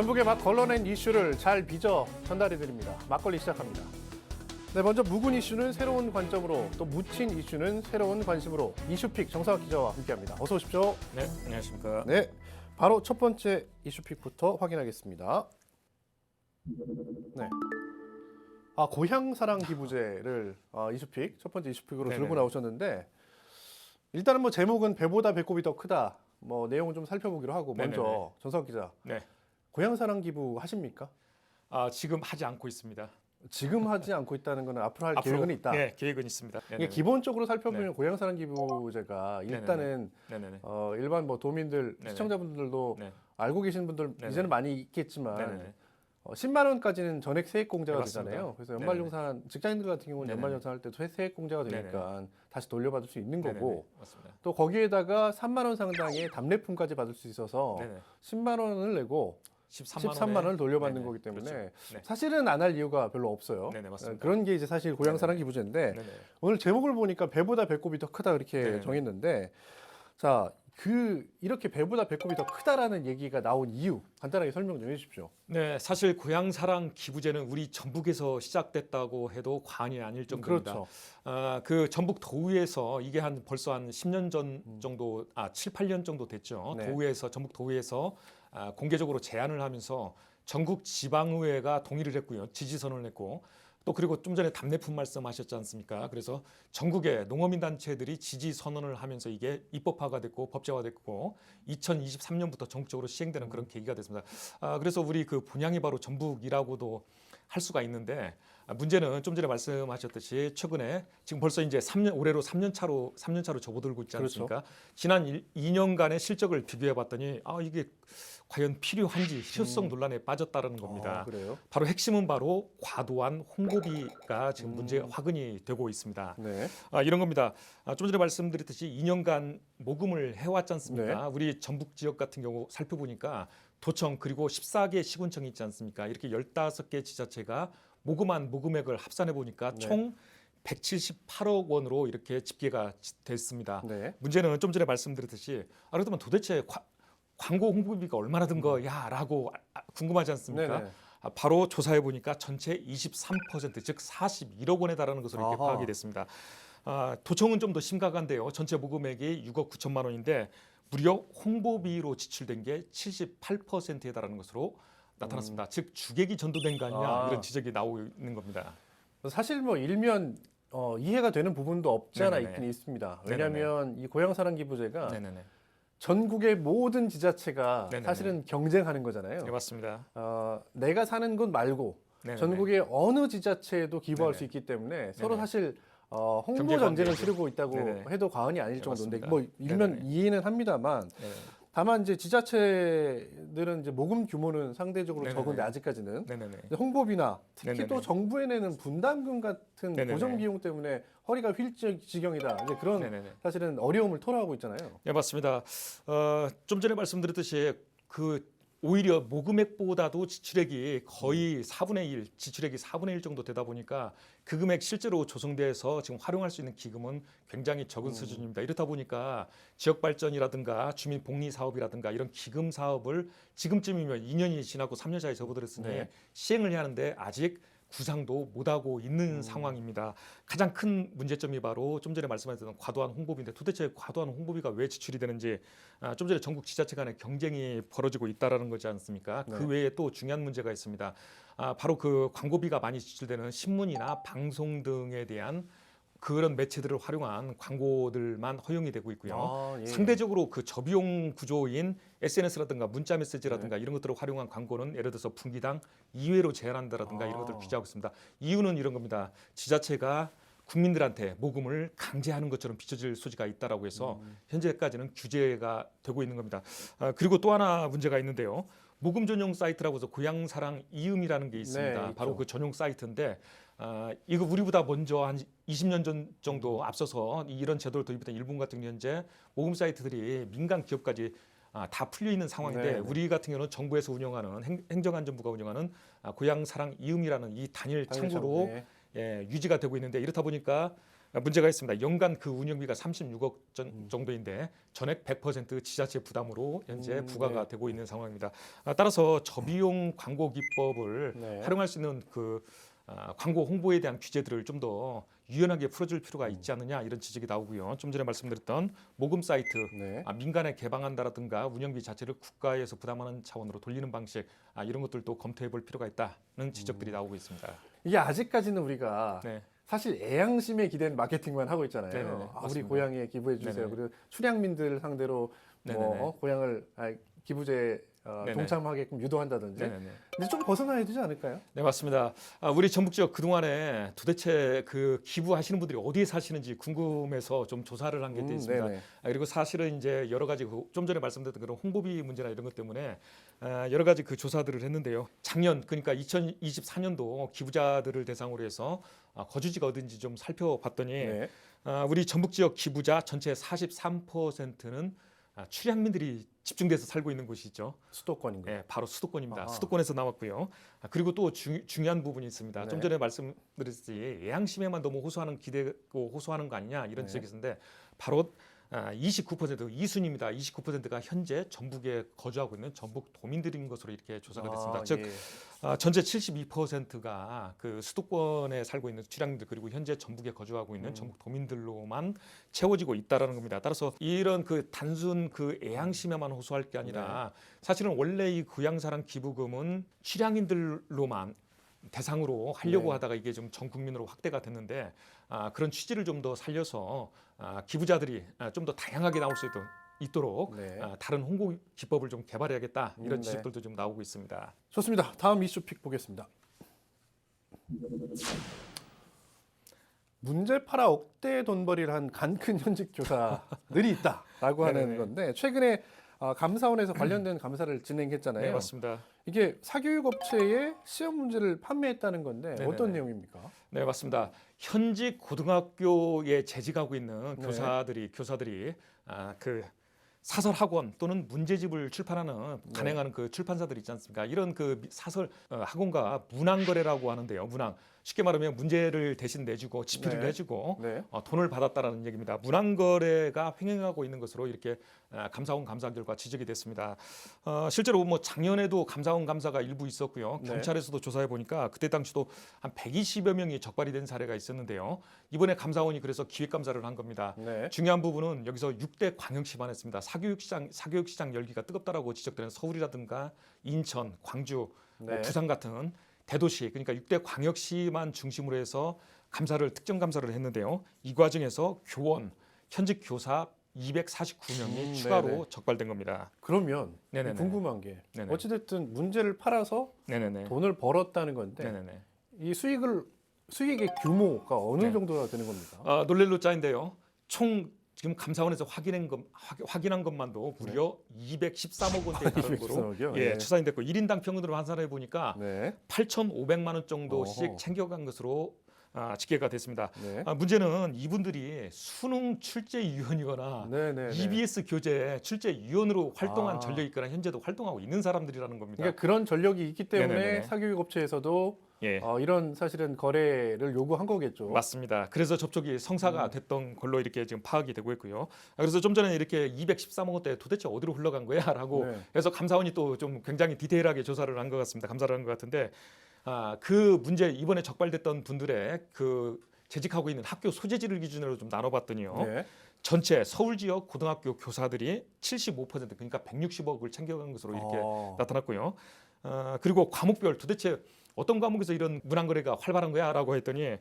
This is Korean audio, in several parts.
전북의 막 걸러낸 이슈를 잘 빚어 전달해드립니다. 막걸리 시작합니다. 네, 먼저 묵은 이슈는 새로운 관점으로, 또 묻힌 이슈는 새로운 관심으로 이슈픽 정상학 기자와 함께합니다. 어서 오십시오. 네, 안녕하십니까. 네, 바로 첫 번째 이슈픽부터 확인하겠습니다. 네. 고향사랑 기부제를 이슈픽, 첫 번째 이슈픽으로 네네. 들고 나오셨는데, 일단은 뭐 제목은 배보다 배꼽이 더 크다. 뭐 내용을 좀 살펴보기로 하고, 먼저 네네네. 전상학 기자, 네, 고향사랑 기부 하십니까? 지금 하지 않고 있습니다. 지금 하지 않고 있다는 것은 앞으로 할 앞으로, 계획은 있다. 네, 계획은 있습니다. 이게 네네네. 기본적으로 살펴보면 고향사랑 기부제가 일단은 네네네. 일반 뭐 도민들, 네네. 시청자분들도 네, 알고 계신 분들 네네. 이제는 많이 있겠지만 네네네. 10만 원까지는 전액 세액공제가 네, 맞습니다. 되잖아요. 그래서 네네네. 연말정산 직장인들 같은 경우는 네네네. 연말정산 할 때도 세액공제가 되니까 다시 돌려받을 수 있는 네네네. 거고, 맞습니다. 또 거기에다가 3만 원 상당의 답례품까지 받을 수 있어서 네네. 10만 원을 내고 13만 원을 돌려받는 네네. 거기 때문에 그렇죠. 네. 사실은 안 할 이유가 별로 없어요. 네네, 맞습니다. 그런 게 이제 사실 고향사랑 기부제인데, 네네. 오늘 제목을 보니까 배보다 배꼽이 더 크다 이렇게 네네. 정했는데, 자, 이렇게 배보다 배꼽이 더 크다라는 얘기가 나온 이유 간단하게 설명 좀 해주십시오. 네, 사실 고향사랑 기부제는 우리 전북에서 시작됐다고 해도 과언이 아닐 정도입니다. 그렇죠. 그 전북 도의에서 이게 벌써 한 10년 전 정도, 7, 8년 정도 됐죠. 네. 전북 도의에서 공개적으로 제안을 하면서 전국 지방의회가 동의를 했고요. 지지선언을 했고, 또 그리고 좀 전에 답례품 말씀하셨지 않습니까? 그래서 전국의 농어민 단체들이 지지 선언을 하면서 이게 입법화가 됐고 법제화됐고 2023년부터 전국적으로 시행되는 그런 계기가 됐습니다. 그래서 우리 그 본향이 바로 전북이라고도 할 수가 있는데, 문제는 좀 전에 말씀하셨듯이 최근에 지금 벌써 이제 올해로 3년 차로 접어들고 있지 않습니까? 그렇죠. 지난 2년간의 실적을 비교해 봤더니 이게 과연 필요한지 실효성 논란에 빠졌다는 겁니다. 그래요? 바로 핵심은 바로 과도한 홍보비가 지금 문제 화근이 되고 있습니다. 네. 이런 겁니다. 좀 전에 말씀드렸듯이 2년간 모금을 해왔지 않습니까? 네. 우리 전북 지역 같은 경우 살펴보니까 도청 그리고 14개 시군청이 있지 않습니까? 이렇게 15개 지자체가 모금한 모금액을 합산해 보니까 네. 총 178억 원으로 이렇게 집계가 됐습니다. 네. 문제는 좀 전에 말씀드렸듯이 그렇다면 도대체 광고 홍보비가 얼마나 든 거야라고 궁금하지 않습니까? 네네. 바로 조사해 보니까 전체 23%, 즉 41억 원에 달하는 것으로 이렇게 아하. 파악이 됐습니다. 도청은 좀 더 심각한데요. 전체 모금액이 6억 9천만 원인데 무려 홍보비로 지출된 게 78%에 달하는 것으로 나타났습니다. 즉 주객이 전도된 거 아니냐 이런 지적이 나오고 있는 겁니다. 사실 뭐 일면 이해가 되는 부분도 없지 않아 네네네. 있긴 있습니다. 네네네. 왜냐하면 이 고향사랑 기부제가 네네네. 전국의 모든 지자체가 네네네. 사실은 경쟁하는 거잖아요. 네, 맞습니다. 내가 사는 곳 말고 네네네. 전국의 어느 지자체에도 기부할 네네. 수 있기 때문에 서로 네네. 사실 홍보 경제 전쟁을 관계죠. 치르고 있다고 네네. 해도 과언이 아닐 네, 정도인데, 맞습니다. 뭐 일면 네네. 이해는 합니다만, 네. 다만 이제 지자체들은 이제 모금 규모는 상대적으로 네네네. 적은데 아직까지는 네네네. 홍보비나 특히 네네네. 또 정부에 내는 분담금 같은 네네네. 고정 비용 때문에 허리가 휠 지경이다. 이제 그런 네네네. 사실은 어려움을 토로하고 있잖아요. 네, 맞습니다. 좀 전에 말씀드렸듯이 오히려 모금액보다도 지출액이 거의 4분의 1, 지출액이 4분의 1 정도 되다 보니까 그 금액 실제로 조성돼서 지금 활용할 수 있는 기금은 굉장히 적은 수준입니다. 이렇다 보니까 지역 발전이라든가 주민 복리 사업이라든가 이런 기금 사업을 지금쯤이면 2년이 지나고 3년 차에 접어들었으니 네. 시행을 해야 하는데 아직 구상도 못하고 있는 상황입니다. 가장 큰 문제점이 바로 좀 전에 말씀하셨던 과도한 홍보비인데, 도대체 과도한 홍보비가 왜 지출이 되는지, 좀 전에 전국 지자체 간의 경쟁이 벌어지고 있다는 거지 않습니까? 네. 그 외에 또 중요한 문제가 있습니다. 바로 그 광고비가 많이 지출되는 신문이나 방송 등에 대한 그런 매체들을 활용한 광고들만 허용이 되고 있고요. 예. 상대적으로 그 저비용 구조인 SNS라든가 문자 메시지라든가 이런 것들을 활용한 광고는 예를 들어서 분기당 2회로 제한한다라든가 이런 것들을 규제하고 있습니다. 이유는 이런 겁니다. 지자체가 국민들한테 모금을 강제하는 것처럼 비춰질 소지가 있다라고 해서 현재까지는 규제가 되고 있는 겁니다. 그리고 또 하나 문제가 있는데요. 모금 전용 사이트라고 해서 고향사랑 이음이라는 게 있습니다. 네, 바로 있죠. 그 전용 사이트인데, 이거 우리보다 먼저 한 20년 전 정도 앞서서 이런 제도를 도입했던 일본 같은 경우 현재 모금 사이트들이 민간 기업까지 다 풀려 있는 상황인데, 네. 우리 같은 경우는 정부에서 운영하는 행정안전부가 운영하는 고향사랑 이음이라는 이 단일 창구로 네. 유지가 되고 있는데, 이렇다 보니까 문제가 있습니다. 연간 그 운영비가 36억 정도인데 전액 100% 지자체 부담으로 현재 부과가 네. 되고 있는 상황입니다. 따라서 저비용 광고 기법을 네. 활용할 수 있는 그 광고 홍보에 대한 규제들을 좀 더 유연하게 풀어줄 필요가 있지 않느냐 이런 지적이 나오고요. 좀 전에 말씀드렸던 모금 사이트 네. 민간에 개방한다라든가 운영비 자체를 국가에서 부담하는 차원으로 돌리는 방식 이런 것들도 검토해볼 필요가 있다는 지적들이 나오고 있습니다. 이게 아직까지는 우리가 네. 사실 애양심에 기댄 마케팅만 하고 있잖아요. 네네네, 우리 맞습니다. 고향에 기부해 주세요. 네네. 그리고 출향민들 상대로 네네네. 고향을 기부제 네네. 동참하게끔 유도한다든지. 네네네. 근데 좀 벗어나야 되지 않을까요? 네, 맞습니다. 우리 전북 지역 그동안에 도대체 그 기부하시는 분들이 어디에 사시는지 궁금해서 좀 조사를 한 게 있습니다. 네네. 그리고 사실은 이제 여러 가지 좀 전에 말씀드렸던 그런 홍보비 문제나 이런 것 때문에 여러 가지 그 조사들을 했는데요. 작년 그러니까 2024년도 기부자들을 대상으로 해서 거주지가 어딘지 좀 살펴봤더니 네. 우리 전북 지역 기부자 전체 43%는 출향민들이 집중돼서 살고 있는 곳이 있죠. 수도권인가요? 네, 바로 수도권입니다. 아하. 수도권에서 나왔고요. 그리고 또 중요한 부분이 있습니다. 네. 좀 전에 말씀드렸듯이 애양심에만 너무 호소하는 기대고 호소하는 거 아니냐 이런 네. 지적이 있는데 바로 29% 2순위입니다. 29%가 현재 전북에 거주하고 있는 전북 도민들인 것으로 이렇게 조사가 됐습니다. 즉 예. 전체 72%가 그 수도권에 살고 있는 출향민들 그리고 현재 전북에 거주하고 있는 전북 도민들로만 채워지고 있다라는 겁니다. 따라서 이런 그 단순 그 애양심에만 호소할 게 아니라 사실은 원래 이 고향사랑 기부금은 출향인들로만 대상으로 하려고 네. 하다가 이게 좀 전 국민으로 확대가 됐는데 그런 취지를 좀 더 살려서 기부자들이 좀 더 다양하게 나올 수 있도록 네. 다른 홍보 기법을 좀 개발해야겠다 이런 네. 지적들도 좀 나오고 있습니다. 좋습니다. 다음 이슈픽 보겠습니다. 문제 팔아 억대 돈벌이를 한 간큰 현직 교사들이 있다라고 하는 네네네. 건데 최근에 감사원에서 관련된 감사를 진행했잖아요. 네, 맞습니다. 이게 사교육 업체에 시험 문제를 판매했다는 건데 네네네. 어떤 내용입니까? 네, 맞습니다. 현직 고등학교에 재직하고 있는 네. 교사들이 그 사설 학원 또는 문제집을 출판하는 간행하는 그 출판사들 있지 않습니까? 이런 그 사설 학원과 문항 거래라고 하는데요. 문항 쉽게 말하면 문제를 대신 내주고 집필을 네. 해주고 네. 돈을 받았다라는 얘기입니다. 문항 거래가 횡행하고 있는 것으로 이렇게 감사원 감사 결과 지적이 됐습니다. 실제로 뭐 작년에도 감사원 감사가 일부 있었고요. 네. 경찰에서도 조사해 보니까 그때 당시도 한 120여 명이 적발이 된 사례가 있었는데요. 이번에 감사원이 그래서 기획 감사를 한 겁니다. 네. 중요한 부분은 여기서 6대 광역시만 했습니다. 사교육 시장 열기가 뜨겁다라고 지적되는 서울이라든가 인천, 광주, 네. 부산 같은 대도시 그러니까 6대 광역시만 중심으로 해서 특정 감사를 했는데요. 이 과정에서 교원, 현직 교사 249명이 추가로 네네. 적발된 겁니다. 그러면 네네네. 궁금한 게 네네. 어찌됐든 문제를 팔아서 네네네. 돈을 벌었다는 건데 네네네. 이 수익의 규모가 어느 네. 정도가 되는 겁니까? 놀랄 노짜인데요. 총 지금 감사원에서 확인한 것만도 무려 213억 원대에 달하는 거로 213억이요? 예, 네. 추산이 됐고 1인당 평균으로 환산해 보니까 네. 8,500만 원 정도씩 어허. 챙겨간 것으로 집계가 됐습니다. 네. 문제는 이분들이 수능 출제위원이거나 네네. EBS 교재 출제위원으로 활동한 아. 전력이 있거나 현재도 활동하고 있는 사람들이라는 겁니다. 그러니까 그런 전력이 있기 때문에 네네네. 사교육 업체에서도 예. 이런 사실은 거래를 요구한 거겠죠. 맞습니다. 그래서 접촉이 성사가 됐던 걸로 이렇게 지금 파악이 되고 있고요. 그래서 좀 전에 이렇게 213억 원대 도대체 어디로 흘러간 거야라고 네. 해서 감사원이 또 좀 굉장히 디테일하게 조사를 한 것 같습니다. 감사를 한 것 같은데 그 문제 이번에 적발됐던 분들의 그 재직하고 있는 학교 소재지를 기준으로 좀 나눠봤더니요. 네. 전체 서울 지역 고등학교 교사들이 75% 그러니까 160억을 챙겨간 것으로 이렇게 나타났고요. 그리고 과목별 도대체 어떤 과목에서 이런 문항 거래가 활발한 거야라고 했더니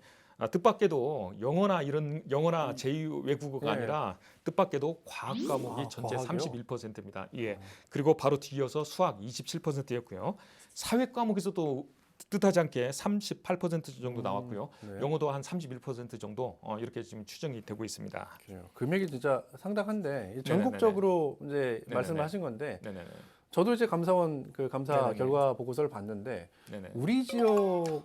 뜻밖에도 영어나 제2 외국어가 네. 아니라 뜻밖에도 과학 과목이 전체 과학이요? 31%입니다. 예. 그리고 바로 뒤이어서 수학 27%였고요. 사회 과목에서도 뜻하지 않게 38% 정도 나왔고요. 네. 영어도 한 31% 정도 이렇게 지금 추정이 되고 있습니다. 그래요. 금액이 진짜 상당한데 전국적으로 이제 네네네. 말씀하신 건데 네네네. 저도 이제 감사원 그 감사 네네네. 결과 보고서를 봤는데 네네. 우리 지역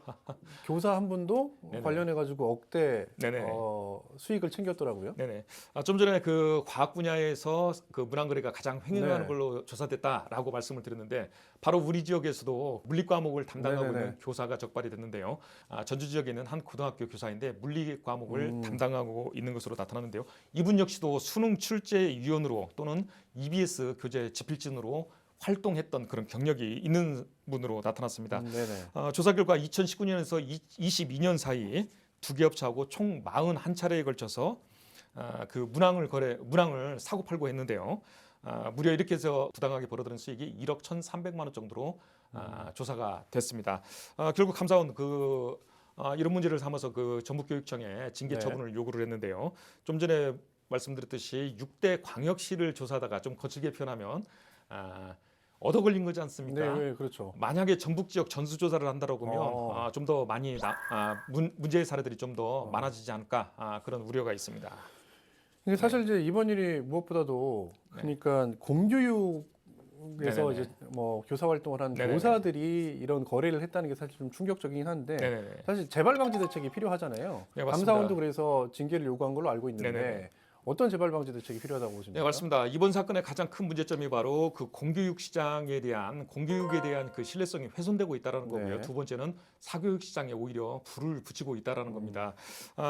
교사 한 분도 네네. 관련해 가지고 억대 네네. 수익을 챙겼더라고요. 네네. 좀 전에 그 과학 분야에서 그 문항거래가 가장 횡행하는 네. 걸로 조사됐다라고 말씀을 드렸는데 바로 우리 지역에서도 물리 과목을 담당하고 네네네. 있는 교사가 적발이 됐는데요. 전주 지역에 있는 한 고등학교 교사인데 물리 과목을 음. 담당하고 있는 것으로 나타났는데요. 이분 역시도 수능 출제위원으로 또는 EBS 교재 집필진으로 활동했던 그런 경력이 있는 분으로 나타났습니다. 네네. 조사 결과 2019년에서 22년 사이 두 개 업체하고 총 41차례에 걸쳐서 그 문항을 사고 팔고 했는데요. 무려 이렇게 해서 부당하게 벌어들인 수익이 1억 1,300만 원 정도로 조사가 됐습니다. 결국 감사원 이런 문제를 삼아서 그 전북교육청에 징계 네. 처분을 요구를 했는데요. 좀 전에 말씀드렸듯이 6대 광역시를 조사하다가 좀 거칠게 표현하면 얻어 걸린 거지 않습니까? 네, 그렇죠. 만약에 전북 지역 전수조사를 한다고 하면 좀 더 많이 문제의 사례들이 좀 더 많아지지 않을까 그런 우려가 있습니다. 근데 사실 이제 이번 일이 무엇보다도 네. 그러니까 공교육에서 네네네. 이제 뭐 교사 활동을 한 네네네. 교사들이 이런 거래를 했다는 게 사실 좀 충격적이긴 한데 네네네. 사실 재발 방지 대책이 필요하잖아요. 네, 맞습니다. 감사원도 그래서 징계를 요구한 걸로 알고 있는데 네네네. 어떤 재발 방지 대책이 필요하다고 보십니까? 네, 맞습니다. 이번 사건의 가장 큰 문제점이 바로 그 공교육에 대한 그 신뢰성이 훼손되고 있다는 거고요. 네. 두 번째는 사교육 시장에 오히려 불을 붙이고 있다는 겁니다.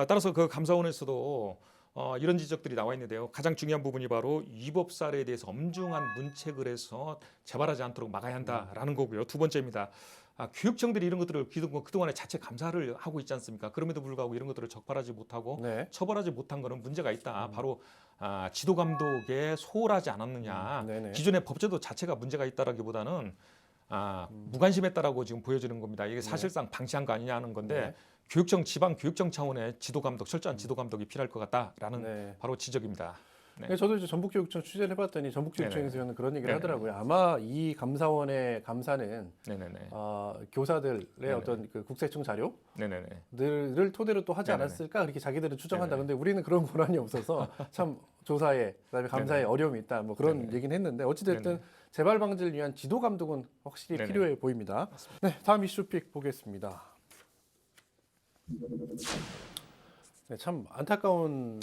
따라서 그 감사원에서도 이런 지적들이 나와 있는데요. 가장 중요한 부분이 바로 위법 사례에 대해서 엄중한 문책을 해서 재발하지 않도록 막아야 한다라는 거고요. 두 번째입니다. 교육청들이 이런 것들을 그동안에 자체 감사를 하고 있지 않습니까? 그럼에도 불구하고 이런 것들을 적발하지 못하고 네. 처벌하지 못한 것은 문제가 있다. 바로 지도 감독에 소홀하지 않았느냐. 네네. 기존의 법제도 자체가 문제가 있다라기보다는 무관심했다라고 지금 보여지는 겁니다. 이게 사실상 방치한 거 아니냐는 건데 네. 지방 교육청 차원의 지도 감독, 철저한 지도 감독이 필요할 것 같다라는 네. 바로 지적입니다. 네. 네, 저도 이제 전북교육청 취재를 해봤더니 전북교육청에서는 그런 얘기를 네네. 하더라고요. 아마 이 감사원의 감사는 네네네. 교사들의 네네. 어떤 그 국세청 자료들을 네네네. 토대로 또 하지 네네네. 않았을까 그렇게 자기들은 추정한다. 네네. 근데 우리는 그런 권한이 없어서 참 조사에 그다음에 감사에 네네. 어려움이 있다. 뭐 그런 네네. 얘기는 했는데 어찌됐든 네네. 재발 방지를 위한 지도 감독은 확실히 네네. 필요해 보입니다. 네, 다음 이슈픽 보겠습니다. 네, 참 안타까운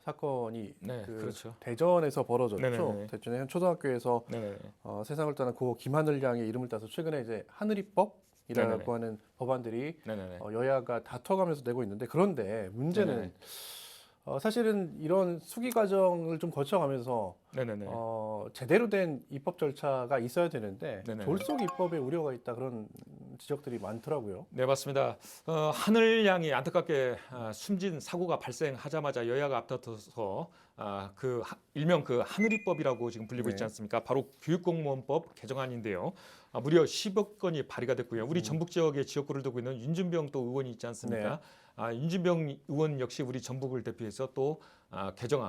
사건이 네, 그 그렇죠. 대전에서 벌어졌죠. 네네네. 대전의 한 초등학교에서 네네. 세상을 떠난 고 김하늘 양의 이름을 따서 최근에 이제 하늘이법이라고 네네네. 하는 법안들이 네네네. 여야가 다퉈가면서 내고 있는데 그런데 문제는 네네. 사실은 이런 수기 과정을 좀 거쳐가면서 네네네. 제대로 된 입법 절차가 있어야 되는데 네네네. 졸속 입법에 우려가 있다 그런 지적들이 많더라고요. 네, 맞습니다. 하늘 양이 안타깝게 숨진 사고가 발생하자마자 여야가 앞다퉈서 일명 그 하늘이법이라고 지금 불리고 있지 네. 않습니까? 바로 교육공무원법 개정안인데요. 무려 10억 건이 발의가 됐고요. 우리 전북 지역에 지역구를 두고 있는 윤준병 또 의원이 있지 않습니까? 윤준병 의원 역시 우리 전북을 대표해서 또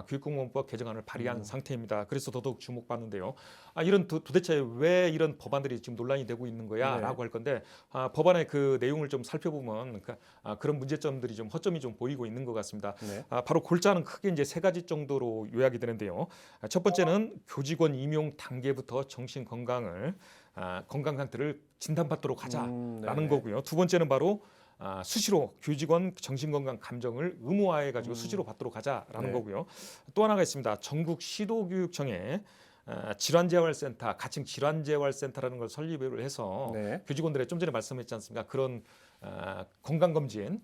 교육공무원법 개정안을 발의한 상태입니다. 그래서 더더욱 주목받는데요. 이런 도대체 왜 이런 법안들이 지금 논란이 되고 있는 거야라고 할 건데 법안의 그 내용을 좀 살펴보면 그런 문제점들이 좀 허점이 좀 보이고 있는 것 같습니다. 네. 바로 골자는 크게 이제 세 가지 정도로 요약이 되는데요. 첫 번째는 교직원 임용 단계부터 정신 건강 상태를 진단받도록 하자라는 네네. 거고요. 두 번째는 바로 수시로 교직원 정신건강 감정을 의무화해가지고 수시로 받도록 하자라는 네. 거고요. 또 하나가 있습니다. 전국 시도교육청에 질환재활센터, 가칭 질환재활센터라는 걸 설립을 해서 네. 교직원들의 좀 전에 말씀했지 않습니까? 그런 건강검진,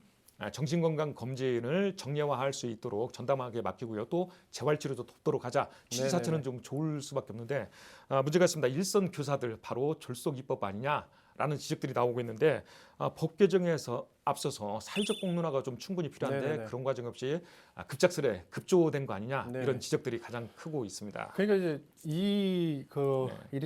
정신건강검진을 정례화할 수 있도록 전담하게 맡기고요. 또 재활치료도 돕도록 하자. 취지 자체는 좀 좋을 수밖에 없는데 문제가 있습니다. 일선 교사들 바로 졸속 입법 아니냐? 라는 지적들이 나오고 있는데 법 개정에서 앞서서 사회적 공론화가 좀 충분히 필요한데 네네네. 그런 과정 없이 급작스레 급조된 거 아니냐 네. 이런 지적들이 가장 크고 있습니다. 그러니까 이제 일이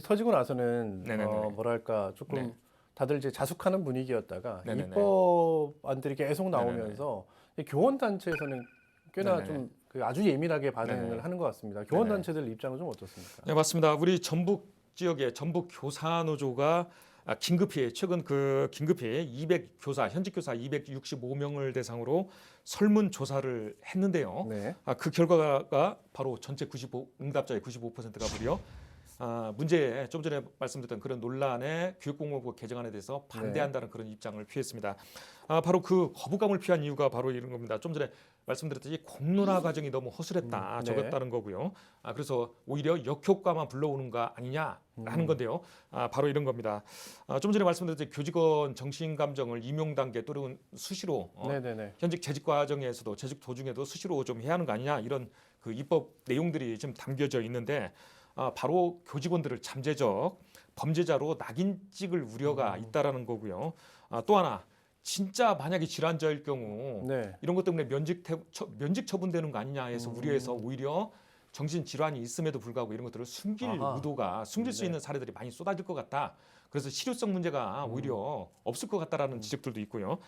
터지고 나서는 네네네. 뭐랄까 조금 네. 다들 이제 자숙하는 분위기였다가 네네네. 입법안들이 계속 나오면서 교원 단체에서는 꽤나 네네네. 좀 아주 예민하게 반응을 네네. 하는 것 같습니다. 교원 네네. 단체들 입장은 좀 어떻습니까? 네, 맞습니다. 우리 전북 지역의 전북 교사노조가 긴급히 현직 교사 265명을 대상으로 설문 조사를 했는데요. 네. 그 결과가 바로 전체 응답자의 95%가 무려 문제에 좀 전에 말씀드렸던 그런 논란의 교육공무원법 개정안에 대해서 반대한다는 그런 입장을 표했습니다. 바로 그 거부감을 피한 이유가 바로 이런 겁니다. 좀 전에 말씀드렸듯이 공론화 과정이 너무 허술했다, 네. 적었다는 거고요. 그래서 오히려 역효과만 불러오는 거 아니냐 하는 건데요. 바로 이런 겁니다. 좀 전에 말씀드렸듯이 교직원 정신감정을 임용 단계 또는 수시로 네네네. 현직 재직 과정에서도 재직 도중에도 수시로 좀 해야 하는 거 아니냐 이런 그 입법 내용들이 지금 담겨져 있는데 바로 교직원들을 잠재적 범죄자로 낙인 찍을 우려가 있다라는 거고요. 또 하나 진짜 만약에 질환자일 경우 네. 이런 것 때문에 면직 처분되는 거 아니냐 해서 우려해서 오히려 정신 질환이 있음에도 불구하고 이런 것들을 숨길 아하. 의도가 숨길 수 네. 있는 사례들이 많이 쏟아질 것 같다. 그래서 실효성 문제가 오히려 없을 것 같다라는 지적들도 있고요.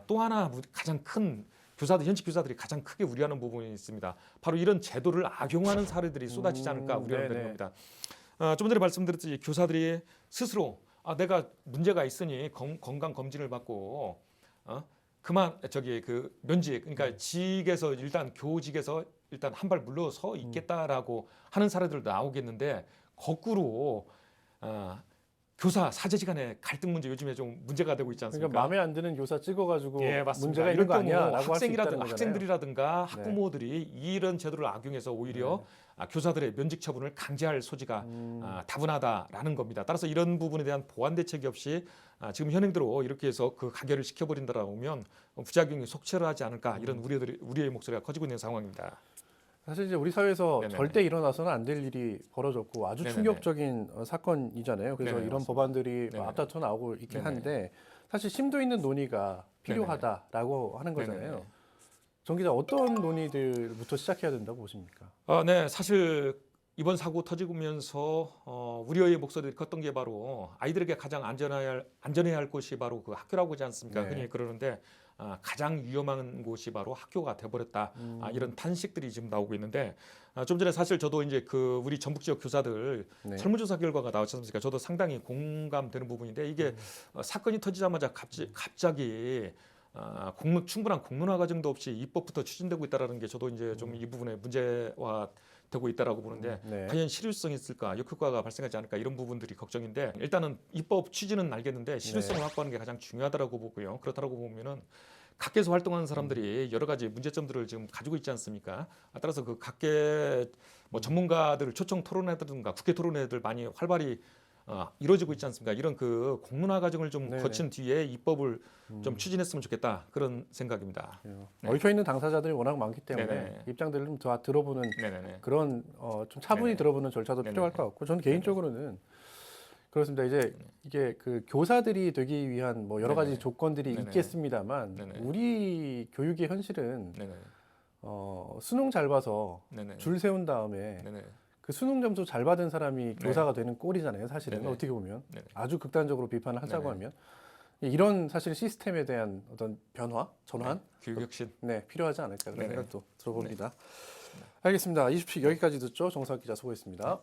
또 하나 가장 큰 현직 교사들이 가장 크게 우려하는 부분이 있습니다. 바로 이런 제도를 악용하는 사례들이 쏟아지지 않을까 우려하는 네네. 겁니다. 좀 전에 말씀드렸듯이 교사들이 스스로 내가 문제가 있으니 건강 검진을 받고 그만 그 면직 그러니까 직에서 일단 교직에서 일단 한 발 물러서 있겠다라고 하는 사례들도 나오겠는데 거꾸로 교사 사제지간의 갈등 문제 요즘에 좀 문제가 되고 있지 않습니까? 그러니까 마음에 안 드는 교사 찍어가지고 맞습니다. 문제가 있는 거 이럴 경우 아니야라고 할 수 있다는 학생이라든가 거잖아요. 학생들이라든가 학부모들이 이런 제도를 악용해서 오히려 교사들의 면직 처분을 강제할 소지가 다분하다라는 겁니다. 따라서 이런 부분에 대한 보완 대책이 없이 지금 현행대로 이렇게 해서 그 가결을 시켜버린다라고 하면 부작용이 속출하지 않을까 이런 우려의 목소리가 커지고 있는 상황입니다. 사실 이제 우리 사회에서 네네네. 절대 일어나서는 안 될 일이 벌어졌고 아주 네네네. 충격적인 사건이잖아요. 그래서 네네, 이런 맞습니다. 법안들이 네네. 앞다퉈 나오고 있긴 네네. 한데 사실 심도 있는 논의가 필요하다라고 하는 거잖아요. 네네네. 정 기자 어떤 논의들부터 시작해야 된다고 보십니까? 네, 사실 이번 사고 터지면서 우려의 목소리가 컸던 게 바로 아이들에게 가장 안전해야 할 곳이 바로 그 학교라고 하지 않습니까? 네. 흔히 그러는데 가장 위험한 곳이 바로 학교가 돼버렸다. 이런 탄식들이 지금 나오고 있는데 좀 전에 사실 저도 이제 그 우리 전북 지역 교사들 네. 설문조사 결과가 나왔지 않습니까? 저도 상당히 공감되는 부분인데 이게 사건이 터지자마자 갑자기 충분한 공론화 과정도 없이 입법부터 추진되고 있다라는 게 저도 이제 좀 이 부분에 문제화 되고 있다라고 보는데 네. 과연 실효성이 있을까, 역효과가 발생하지 않을까 이런 부분들이 걱정인데 일단은 입법 취지는 알겠는데 실효성을 확보하는 게 가장 중요하다라고 보고요. 그렇다라고 보면은 각계에서 활동하는 사람들이 여러 가지 문제점들을 지금 가지고 있지 않습니까? 따라서 그 각계 전문가들을 초청 토론회든가 국회 토론회들 많이 활발히 이루어지고 있지 않습니까? 이런 그 공론화 과정을 좀 네네. 거친 뒤에 입법을 좀 추진했으면 좋겠다 그런 생각입니다. 네. 얽혀 있는 당사자들이 워낙 많기 때문에 네네. 입장들을 좀 더 들어보는 네네네. 그런 좀 차분히 네네. 들어보는 절차도 네네. 필요할 것 같고 저는 개인적으로는 그렇습니다. 이제 이게 그 교사들이 되기 위한 뭐 여러 가지 네네. 조건들이 네네. 있겠습니다만 네네. 우리 교육의 현실은 네네. 수능 잘 봐서 네네. 줄 세운 다음에 네네. 그 수능 점수 잘 받은 사람이 교사가 되는 꼴이잖아요. 사실은 네네. 어떻게 보면 네네. 아주 극단적으로 비판을 하자고 네네. 하면 이런 사실 시스템에 대한 어떤 전환, 교육 혁신. 네 필요하지 않을까 그런 네네. 생각도 들어봅니다. 알겠습니다. 20픽 여기까지 듣죠. 정석 기자 수고했습니다.